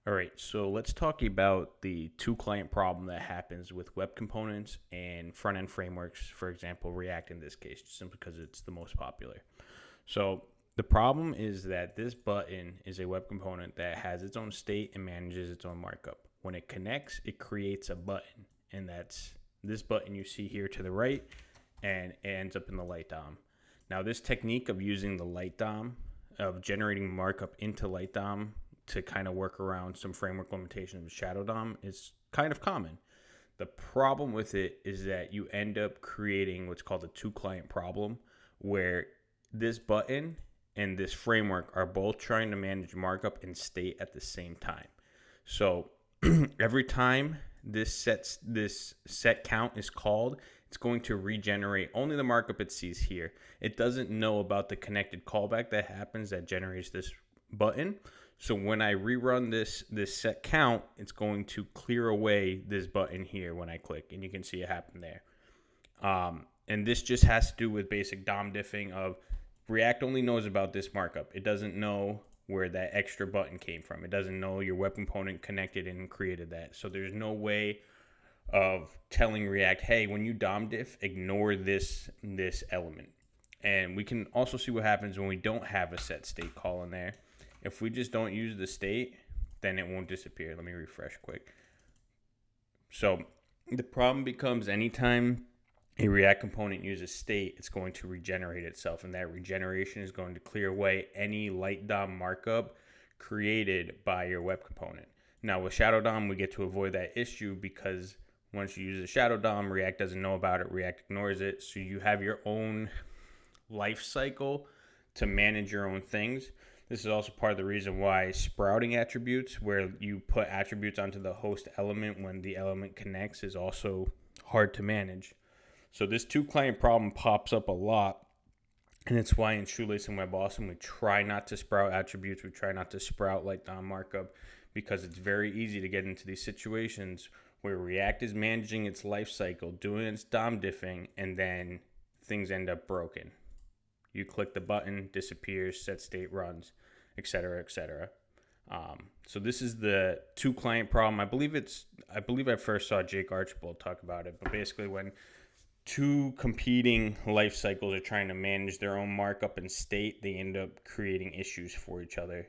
All right, so let's talk about the two client problem that happens with web components and front end frameworks, for example, React in this case, just simply because it's the most popular. So the problem is that this button is a web component that has its own state and manages its own markup. When it connects, it creates a button, and that's this button you see here to the right, and it ends up in the light DOM. Now, this technique of using the light DOM, of generating markup into light DOM to kind of work around some framework limitations of Shadow DOM is kind of common. The problem with it is that you end up creating what's called a two client problem where this button and this framework are both trying to manage markup and state at the same time. So every time this set count is called, it's going to regenerate only the markup it sees here. It doesn't know about the connected callback that happens that generates this button. So when I rerun this set count, it's going to clear away this button here when I click, and you can see it happen there. And this just has to do with basic DOM diffing of React only knows about this markup. It doesn't know where that extra button came from. It doesn't know your web component connected and created that. So there's no way of telling React, hey, when you DOM diff, ignore this element. And we can also see what happens when we don't have a set state call in there. If we just don't use the state, then it won't disappear. Let me refresh quick. So the problem becomes anytime a React component uses state, it's going to regenerate itself, and that regeneration is going to clear away any light DOM markup created by your web component. Now with Shadow DOM, we get to avoid that issue because once you use a Shadow DOM, React doesn't know about it, React ignores it, so you have your own life cycle to manage your own things. This is also part of the reason why sprouting attributes, where you put attributes onto the host element when the element connects, is also hard to manage. So this two client problem pops up a lot, and it's why in Shoelace and WebAwesome we try not to sprout attributes. We try not to sprout like DOM markup because it's very easy to get into these situations where React is managing its life cycle, doing its DOM diffing, and then things end up broken. You click the button, disappears, set state runs, etc., etc. So this is the two client problem. I believe I first saw Jake Archibald talk about it, but basically when two competing life cycles are trying to manage their own markup and state, they end up creating issues for each other.